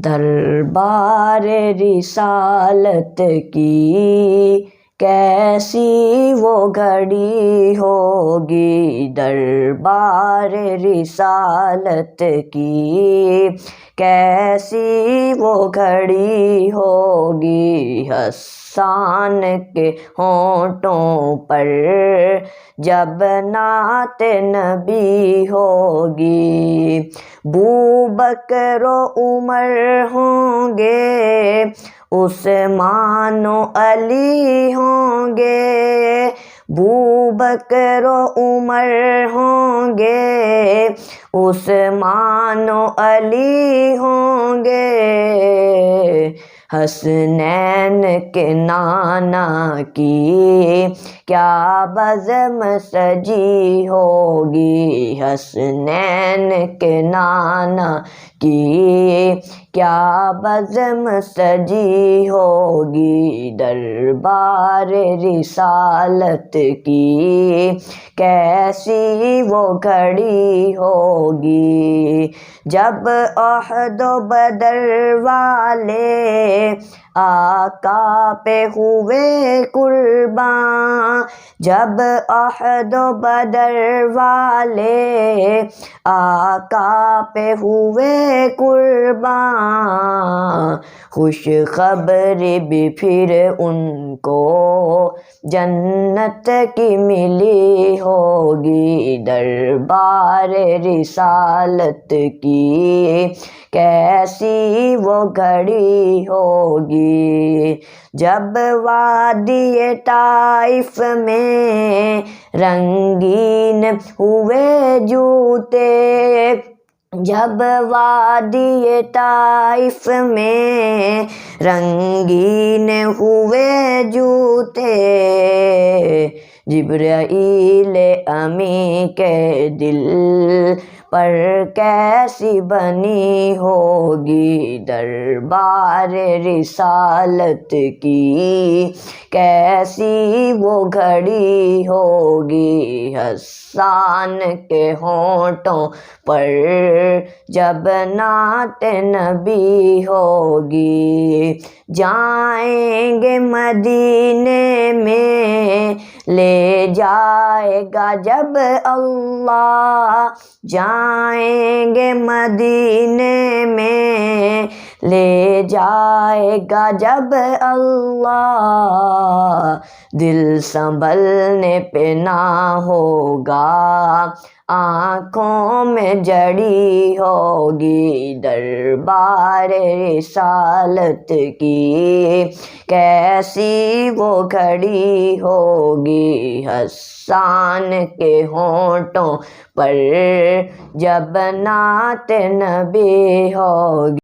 دربار رسالت کی کیسی وہ گھڑی ہوگی، دربار رسالت کی کیسی وہ گھڑی ہوگی، حسان کے ہونٹوں پر جب نعت نبی ہوگی، بوبکر و عمر ہوں گے، عثمان و علی ہوں گے، بوبکر و عمر ہوں گے، عثمان و علی ہوں گے، حسنین کے نانا کی کیا بزم سجی ہوگی، حسنین کے نانا کی کیا بزم سجی ہوگی، دربار رسالت کی کیسی وہ گھڑی ہوگی، جب احد و بدر والے آقا پہ ہوئے قرباں، جب احد و بدر والے آقا پہ ہوئے قرباں، خوش خبری بھی پھر ان کو جنت کی ملی ہوگی، دربار رسالت کی کیسی وہ گھڑی ہوگی، جب وادی طائف میں رنگین ہوئے جوتے، جب وادی طائف میں رنگین ہوئے جوتے، جبرائیل امی کے دل پر کیسی بنی ہوگی، دربار رسالت کی کیسی وہ گھڑی ہوگی، حسان کے ہونٹوں پر جب نعت نبی ہوگی، جائیں گے مدینے میں لے جائے گا جب اللہ، جائیں گے مدینے میں لے جائے گا جب اللہ، دل سنبھلنے پہ نہ ہوگا، آنکھوں میں جڑی ہوگی، دربار رسالت کی کیسی وہ گھڑی ہوگی، حسان کے ہونٹوں پر جب نعت نبی ہوگی۔